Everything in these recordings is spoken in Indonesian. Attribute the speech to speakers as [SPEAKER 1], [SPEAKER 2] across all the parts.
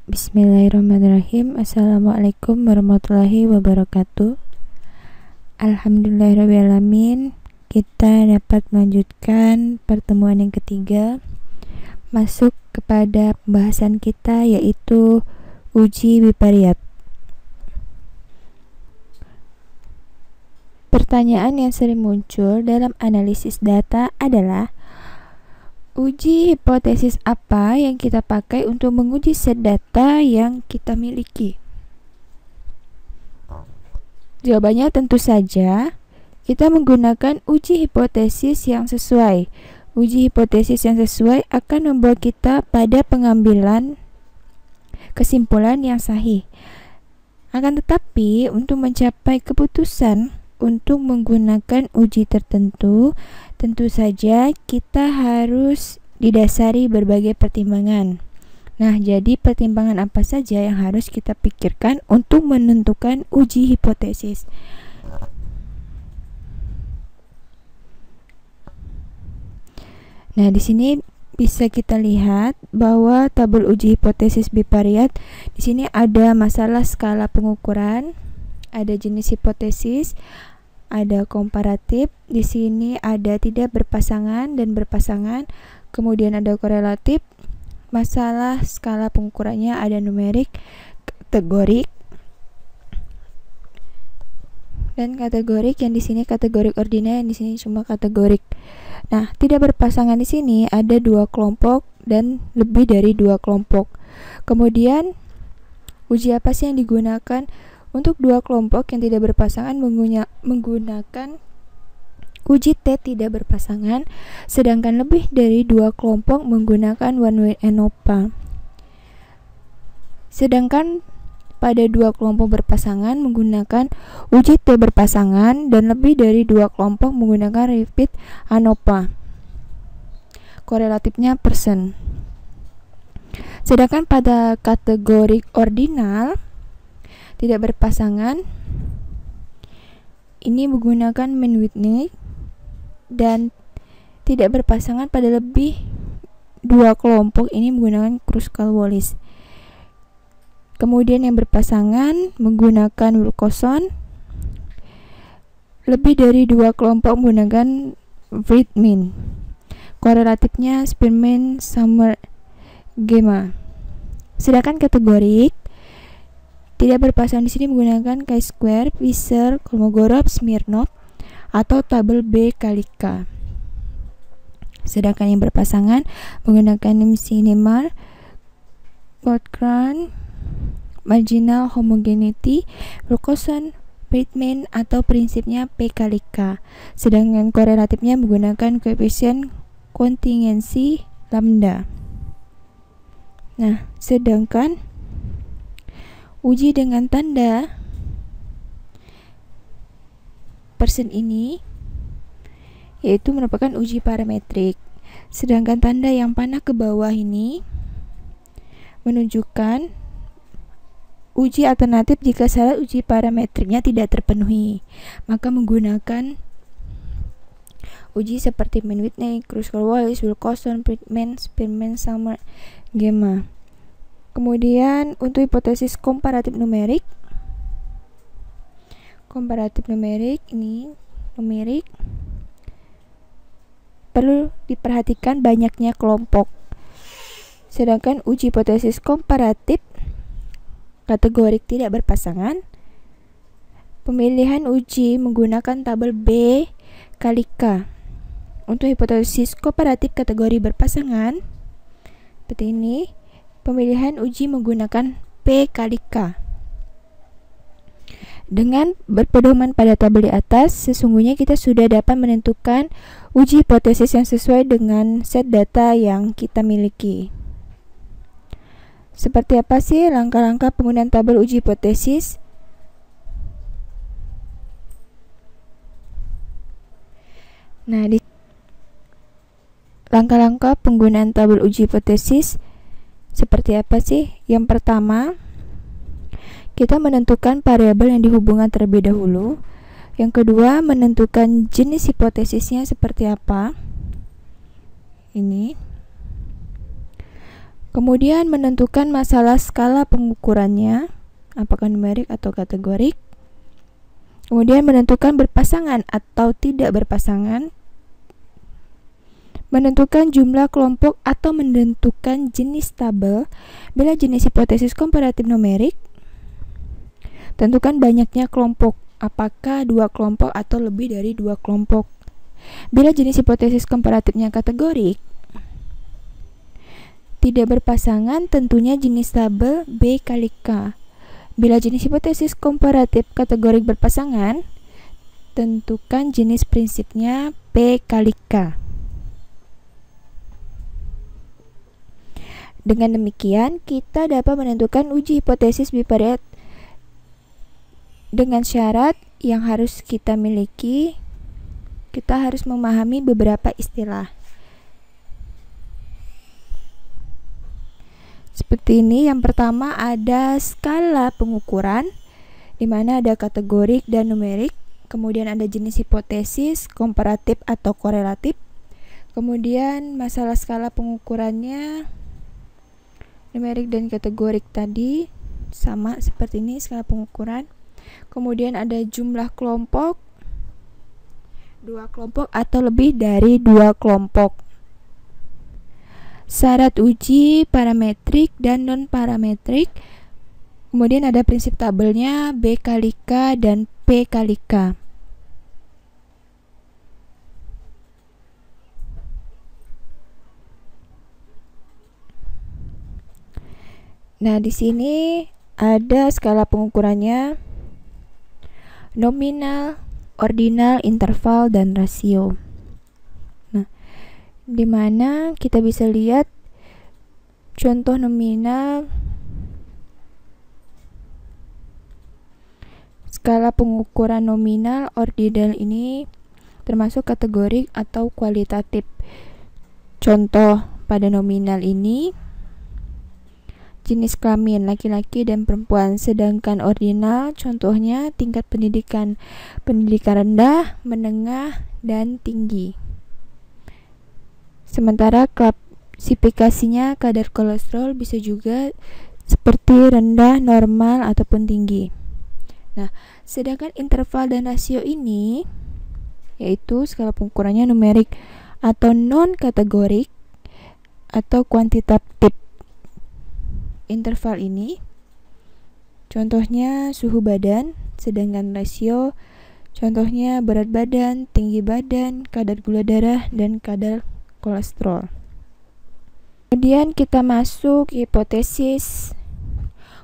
[SPEAKER 1] Bismillahirrahmanirrahim. Assalamualaikum warahmatullahi wabarakatuh. Alhamdulillahirrahmanirrahim. Kita dapat melanjutkan pertemuan yang ketiga, masuk kepada pembahasan kita, yaitu uji bipariat. Pertanyaan yang sering muncul dalam analisis data adalah, uji hipotesis apa yang kita pakai untuk menguji set data yang kita miliki? Jawabannya tentu saja kita menggunakan uji hipotesis yang sesuai. Uji hipotesis yang sesuai akan membawa kita pada pengambilan kesimpulan yang sahih. Akan tetapi, untuk mencapai keputusan untuk menggunakan uji tertentu, tentu saja kita harus didasari berbagai pertimbangan. Nah, jadi pertimbangan apa saja yang harus kita pikirkan untuk menentukan uji hipotesis? Nah, di sini bisa kita lihat bahwa tabel uji hipotesis bipariat di sini ada masalah skala pengukuran, ada jenis hipotesis, ada komparatif, di sini ada tidak berpasangan dan berpasangan, kemudian ada korelatif, masalah skala pengukurannya ada numerik, kategorik, dan kategorik yang di sini kategorik ordinal, yang di sini cuma kategorik. Nah, tidak berpasangan di sini ada dua kelompok dan lebih dari dua kelompok. Kemudian uji apa sih yang digunakan? Untuk dua kelompok yang tidak berpasangan menggunakan uji T tidak berpasangan, sedangkan lebih dari dua kelompok menggunakan one way ANOVA. Sedangkan pada dua kelompok berpasangan menggunakan uji T berpasangan dan lebih dari dua kelompok menggunakan repeat ANOVA. Korelatifnya persen. Sedangkan pada kategori ordinal tidak berpasangan ini menggunakan Mann-Whitney dan tidak berpasangan pada lebih dua kelompok ini menggunakan Kruskal-Wallis. Kemudian yang berpasangan menggunakan Wilcoxon, lebih dari dua kelompok menggunakan Friedman. Korelatifnya Spearman, Summer, Gemma. Sedangkan kategorik tidak berpasangan di sini menggunakan chi-square, Fisher, Kolmogorov, Smirnov, atau tabel B kali K. Sedangkan yang berpasangan menggunakan Nemar, Gottgren, marginal homogeneity, Wilcoxon, Friedman, atau prinsipnya P kali K. Sedangkan korelatifnya menggunakan koefisien kontingensi lambda. Nah, sedangkan uji dengan tanda persen ini yaitu merupakan uji parametrik. Sedangkan tanda yang panah ke bawah ini menunjukkan uji alternatif jika syarat uji parametriknya tidak terpenuhi, maka menggunakan uji seperti Mann-Whitney, Kruskal-Wallis, Wilcoxon, Friedman, Spearman, Summer, Gemma. Kemudian untuk hipotesis komparatif numerik ini numerik perlu diperhatikan banyaknya kelompok. Sedangkan uji hipotesis komparatif kategorik tidak berpasangan, pemilihan uji menggunakan tabel B kali K. Untuk hipotesis komparatif kategori berpasangan seperti ini, pemilihan uji menggunakan P kali K. Dengan berpedoman pada tabel di atas, sesungguhnya kita sudah dapat menentukan uji hipotesis yang sesuai dengan set data yang kita miliki. Seperti apa sih langkah-langkah penggunaan tabel uji hipotesis? Nah, di langkah-langkah penggunaan tabel uji hipotesis seperti apa sih? Yang pertama, kita menentukan variabel yang dihubungkan terlebih dahulu. Yang kedua, menentukan jenis hipotesisnya seperti apa. Ini. Kemudian menentukan masalah skala pengukurannya, apakah numerik atau kategorik. Kemudian menentukan berpasangan atau tidak berpasangan. Menentukan jumlah kelompok atau menentukan jenis tabel bila jenis hipotesis komparatif numerik. Tentukan banyaknya kelompok, apakah 2 kelompok atau lebih dari 2 kelompok. Bila jenis hipotesis komparatifnya kategorik, tidak berpasangan, tentunya jenis tabel B kali K. Bila jenis hipotesis komparatif kategorik berpasangan, tentukan jenis prinsipnya P kali K. Dengan demikian, kita dapat menentukan uji hipotesis bivariat dengan syarat yang harus kita miliki. Kita harus memahami beberapa istilah. Seperti ini, yang pertama ada skala pengukuran, di mana ada kategorik dan numerik. Kemudian ada jenis hipotesis, komparatif atau korelatif. Kemudian masalah skala pengukurannya, numerik dan kategorik tadi sama seperti ini skala pengukuran. Kemudian ada jumlah kelompok, 2 kelompok atau lebih dari 2 kelompok. Syarat uji parametrik dan non-parametrik. Kemudian ada prinsip tabelnya B kali K dan P kali K. Nah, di sini ada skala pengukurannya, nominal, ordinal, interval, dan rasio. Di mana kita bisa lihat contoh nominal. Skala pengukuran nominal ordinal ini termasuk kategorik atau kualitatif. Contoh pada nominal ini jenis kelamin laki-laki dan perempuan, sedangkan ordinal contohnya tingkat pendidikan rendah, menengah, dan tinggi. Sementara klasifikasinya kadar kolesterol bisa juga seperti rendah, normal, ataupun tinggi. Nah, sedangkan interval dan rasio ini yaitu skala pengukurannya numerik atau non-kategorik atau kuantitatif. Interval ini contohnya suhu badan, sedangkan rasio contohnya berat badan, tinggi badan, kadar gula darah, dan kadar kolesterol. Kemudian kita masuk hipotesis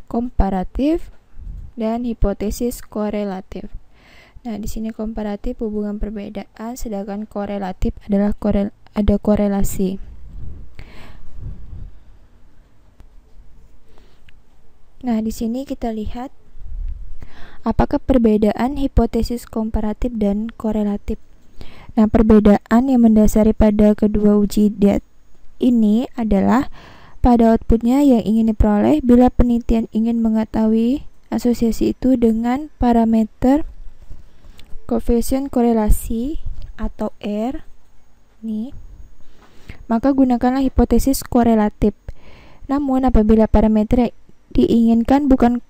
[SPEAKER 1] komparatif dan hipotesis korelatif. Nah, di sini komparatif hubungan perbedaan, sedangkan korelatif adalah ada korelasi. Nah, di sini kita lihat apakah perbedaan hipotesis komparatif dan korelatif. Nah, perbedaan yang mendasari pada kedua uji ini adalah pada outputnya yang ingin diperoleh bila penelitian ingin mengetahui asosiasi itu dengan parameter koefisien korelasi atau R nih, maka gunakanlah hipotesis korelatif. Namun apabila parameter yang diinginkan bukan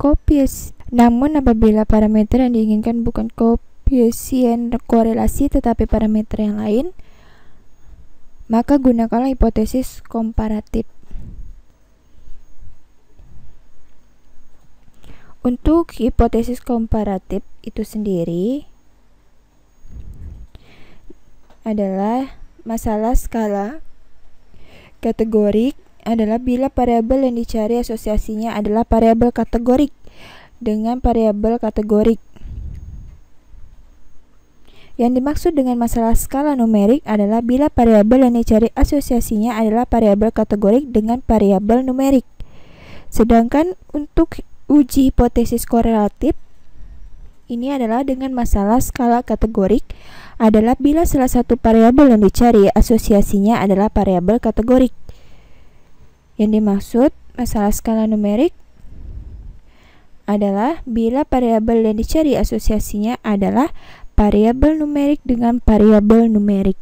[SPEAKER 1] koefisien korelasi tetapi parameter yang lain, maka gunakanlah hipotesis komparatif. Untuk hipotesis komparatif itu sendiri adalah masalah skala kategorik adalah bila variabel yang dicari asosiasinya adalah variabel kategorik dengan variabel kategorik. Yang dimaksud dengan masalah skala numerik adalah bila variabel yang dicari asosiasinya adalah variabel kategorik dengan variabel numerik. Sedangkan untuk uji hipotesis korelatif ini adalah dengan masalah skala kategorik adalah bila salah satu variabel yang dicari asosiasinya adalah variabel kategorik. Yang dimaksud masalah skala numerik adalah bila variabel yang dicari asosiasinya adalah variabel numerik dengan variabel numerik.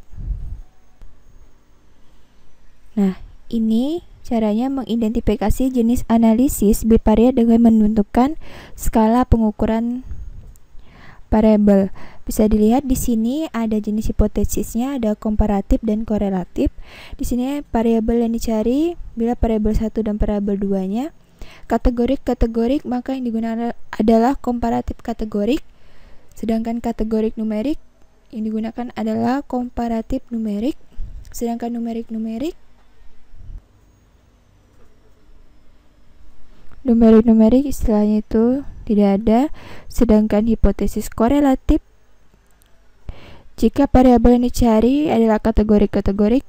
[SPEAKER 1] Nah, ini Caranya mengidentifikasi jenis analisis bivariat dengan menentukan skala pengukuran variabel. Bisa dilihat di sini ada jenis hipotesisnya, ada komparatif dan korelatif. Di sini variabel yang dicari bila variabel 1 dan variabel 2-nya. Kategorik, maka yang digunakan adalah komparatif kategorik. Sedangkan kategorik numerik yang digunakan adalah komparatif numerik. Sedangkan numerik istilahnya itu tidak ada. Sedangkan hipotesis korelatif, jika variabel yang dicari adalah kategorik,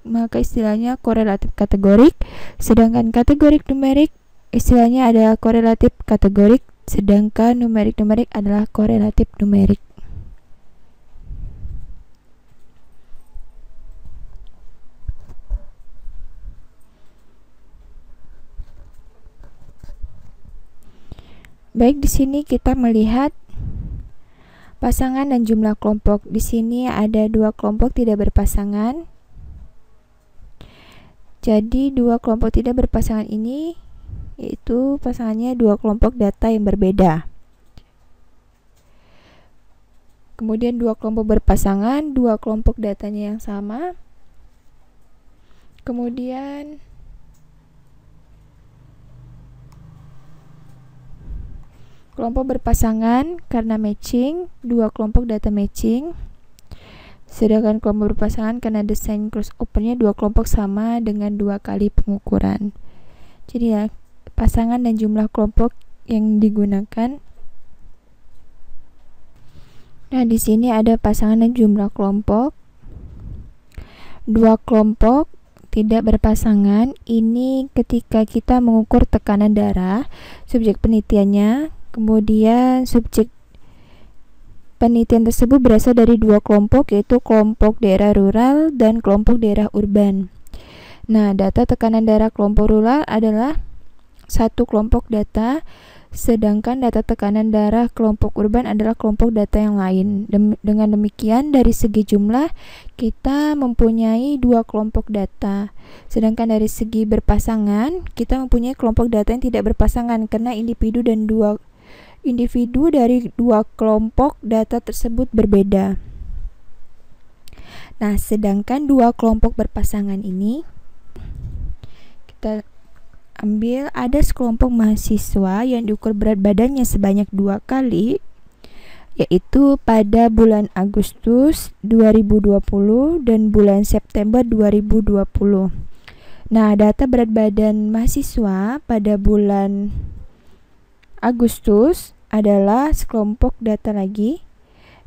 [SPEAKER 1] maka istilahnya korelatif kategorik. Sedangkan kategorik numerik istilahnya adalah korelatif kategorik. Sedangkan numerik adalah korelatif numerik. Baik, di sini kita melihat pasangan dan jumlah kelompok. Di sini ada 2 kelompok tidak berpasangan. Jadi 2 kelompok tidak berpasangan ini yaitu pasangannya 2 kelompok data yang berbeda. Kemudian 2 kelompok berpasangan, 2 kelompok datanya yang sama. Kemudian kelompok berpasangan karena matching, 2 kelompok data matching. Sedangkan kelompok berpasangan karena desain crossover-nya 2 kelompok sama dengan 2 kali pengukuran. Jadi ya, pasangan dan jumlah kelompok yang digunakan. Nah, di sini ada pasangan dan jumlah kelompok. 2 kelompok tidak berpasangan. Ini ketika kita mengukur tekanan darah, subjek penelitiannya, kemudian subjek penelitian tersebut berasal dari 2 kelompok, yaitu kelompok daerah rural dan kelompok daerah urban. Nah, data tekanan darah kelompok rural adalah 1 kelompok data, sedangkan data tekanan darah kelompok urban adalah kelompok data yang lain. Dengan demikian, dari segi jumlah kita mempunyai 2 kelompok data. Sedangkan dari segi berpasangan, kita mempunyai kelompok data yang tidak berpasangan karena individu dari 2 kelompok data tersebut berbeda. Nah, sedangkan 2 kelompok berpasangan ini kita ambil, ada sekelompok mahasiswa yang diukur berat badannya sebanyak 2 kali, yaitu pada bulan Agustus 2020 dan bulan September 2020. Nah, data berat badan mahasiswa pada bulan Agustus adalah sekelompok data lagi.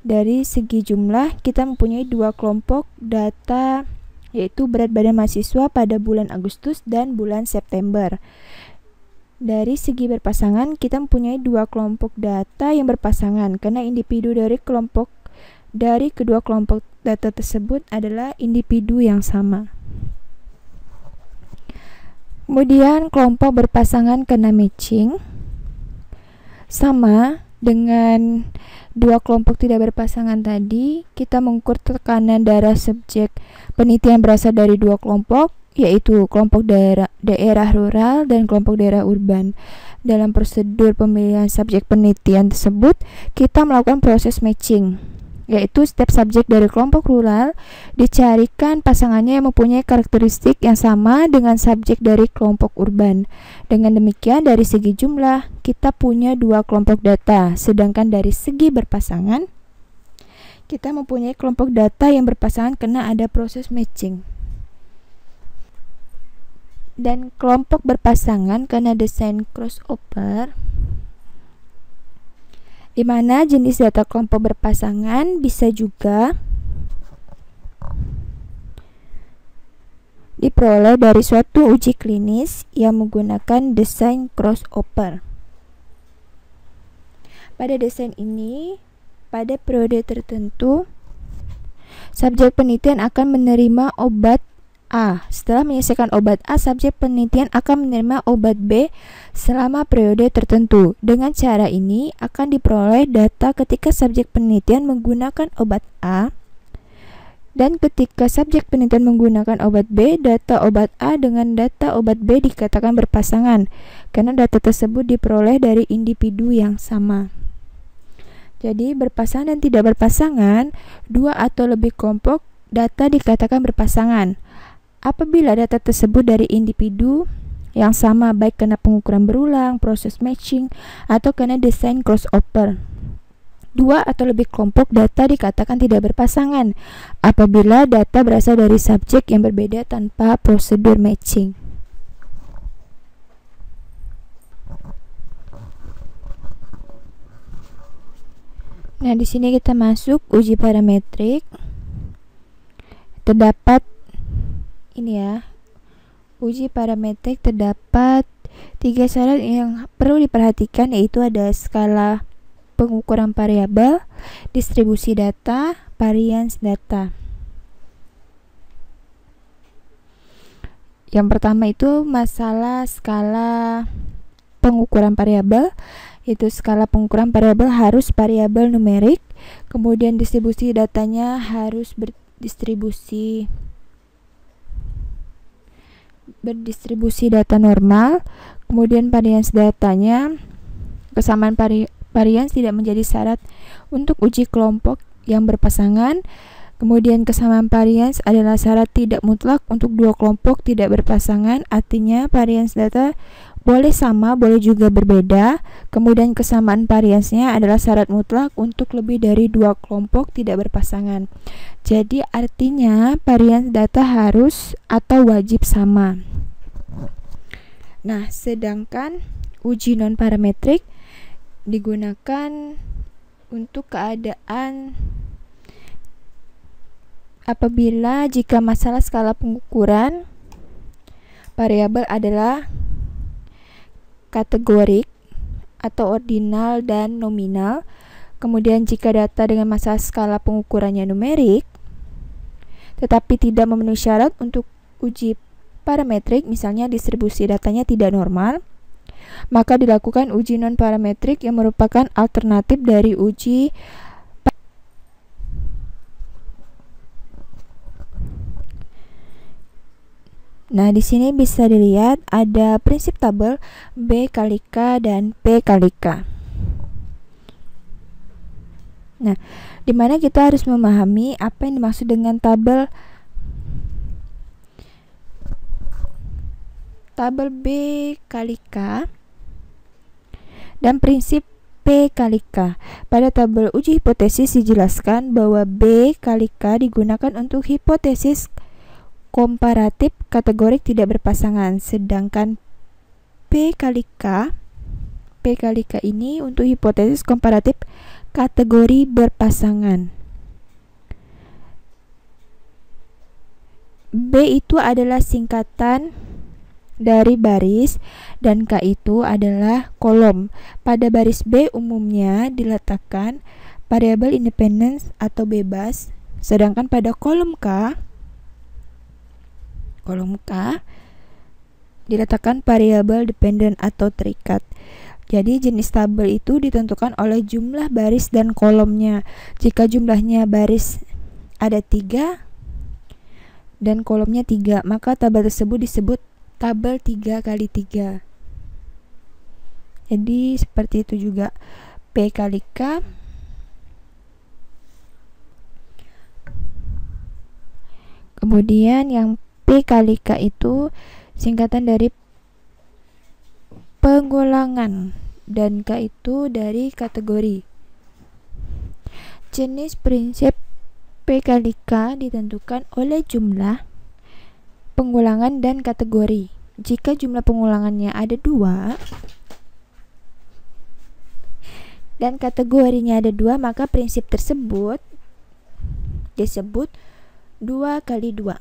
[SPEAKER 1] Dari segi jumlah kita mempunyai 2 kelompok data, yaitu berat badan mahasiswa pada bulan Agustus dan bulan September. Dari segi berpasangan kita mempunyai 2 kelompok data yang berpasangan karena individu dari kedua kelompok data tersebut adalah individu yang sama. Kemudian kelompok berpasangan karena matching, sama dengan 2 kelompok tidak berpasangan tadi. Kita mengukur tekanan darah subjek penelitian berasal dari 2 kelompok, yaitu kelompok daerah rural dan kelompok daerah urban. Dalam prosedur pemilihan subjek penelitian tersebut, kita melakukan proses matching, yaitu setiap subjek dari kelompok rural dicarikan pasangannya yang mempunyai karakteristik yang sama dengan subjek dari kelompok urban. Dengan demikian, dari segi jumlah kita punya 2 kelompok data, sedangkan dari segi berpasangan kita mempunyai kelompok data yang berpasangan karena ada proses matching. Dan kelompok berpasangan karena desain crossover, di mana jenis data kelompok berpasangan bisa juga diperoleh dari suatu uji klinis yang menggunakan desain crossover. Pada desain ini, pada periode tertentu, subjek penelitian akan menerima obat A. Setelah menyelesaikan obat A, subjek penelitian akan menerima obat B selama periode tertentu. Dengan cara ini akan diperoleh data ketika subjek penelitian menggunakan obat A Dan ketika subjek penelitian menggunakan obat B, data obat A dengan data obat B dikatakan berpasangan karena data tersebut diperoleh dari individu yang sama. Jadi berpasangan dan tidak berpasangan, dua atau lebih kelompok data dikatakan berpasangan apabila data tersebut dari individu yang sama, baik karena pengukuran berulang, proses matching, atau karena desain crossover. Dua atau lebih kelompok data dikatakan tidak berpasangan apabila data berasal dari subjek yang berbeda tanpa prosedur matching. Nah, di sini kita masuk uji parametrik. Terdapat ini ya. Uji parametrik terdapat 3 syarat yang perlu diperhatikan, yaitu ada skala pengukuran variabel, distribusi data, varians data. Yang pertama itu masalah skala pengukuran variabel, yaitu skala pengukuran variabel harus variabel numerik, kemudian distribusi datanya harus berdistribusi data normal, kemudian varians datanya kesamaan varians tidak menjadi syarat untuk uji kelompok yang berpasangan. Kemudian kesamaan varians adalah syarat tidak mutlak untuk dua kelompok tidak berpasangan, artinya varians data boleh sama, boleh juga berbeda. Kemudian kesamaan variansnya adalah syarat mutlak untuk lebih dari dua kelompok tidak berpasangan. Jadi artinya varians data harus atau wajib sama. Nah, sedangkan uji non parametrik digunakan untuk keadaan apabila jika masalah skala pengukuran variabel adalah kategorik atau ordinal dan nominal, kemudian jika data dengan masalah skala pengukurannya numerik tetapi tidak memenuhi syarat untuk uji parametrik, misalnya distribusi datanya tidak normal, maka dilakukan uji non parametrik yang merupakan alternatif dari uji. Nah, di sini bisa dilihat ada prinsip tabel B kali K dan P kali K. Nah, di mana kita harus memahami apa yang dimaksud dengan tabel B kali K dan prinsip P kali K. Pada tabel uji hipotesis dijelaskan bahwa B kali K digunakan untuk hipotesis komparatif kategorik tidak berpasangan, sedangkan P kali K ini untuk hipotesis komparatif kategori berpasangan. B itu adalah singkatan dari baris dan K itu adalah kolom. Pada baris B umumnya diletakkan variabel independen atau bebas, sedangkan pada kolom K diletakkan variabel dependen atau terikat. Jadi jenis tabel itu ditentukan oleh jumlah baris dan kolomnya. Jika jumlahnya baris ada 3 dan kolomnya 3, maka tabel tersebut disebut tabel 3 kali 3. Jadi seperti itu juga P kali K. Kemudian yang P kali K itu singkatan dari pengulangan dan K itu dari kategori. Jenis prinsip P kali K ditentukan oleh jumlah pengulangan dan kategori. Jika jumlah pengulangannya ada 2 dan kategorinya ada 2, maka prinsip tersebut disebut 2 kali 2.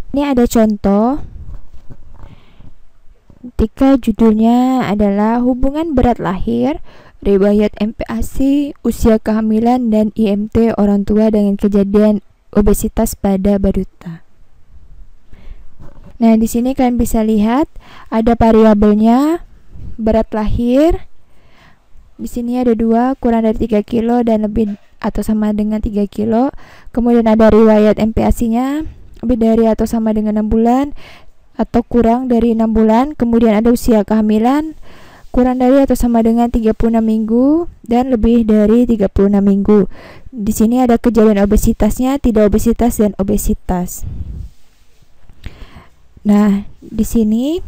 [SPEAKER 1] Ini ada contoh ketika judulnya adalah hubungan berat lahir, riwayat MPASI, usia kehamilan, dan IMT orang tua dengan kejadian obesitas pada balita. Nah, di sini kalian bisa lihat ada variabelnya berat lahir, Di sini ada 2, kurang dari 3 kilo dan lebih atau sama dengan 3 kilo. Kemudian ada riwayat MPASI-nya lebih dari atau sama dengan 6 bulan atau kurang dari 6 bulan. Kemudian ada usia kehamilan kurang dari atau sama dengan 36 minggu dan lebih dari 36 minggu. Di sini ada kejadian obesitasnya, tidak obesitas dan obesitas. Nah, di sini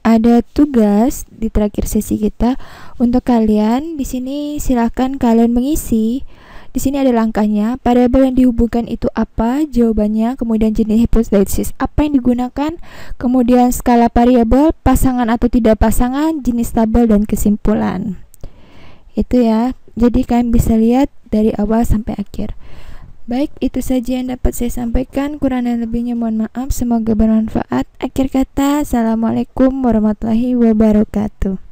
[SPEAKER 1] ada tugas di terakhir sesi kita untuk kalian. Di sini silahkan kalian mengisi. Di sini ada langkahnya. Variabel yang dihubungkan itu apa? Jawabannya. Kemudian jenis hipotesis apa yang digunakan? Kemudian skala variabel, pasangan atau tidak pasangan, jenis tabel dan kesimpulan. Itu ya. Jadi kalian bisa lihat dari awal sampai akhir. Baik, itu saja yang dapat saya sampaikan. Kurang dan lebihnya mohon maaf. Semoga bermanfaat. Akhir kata, assalamualaikum warahmatullahi wabarakatuh.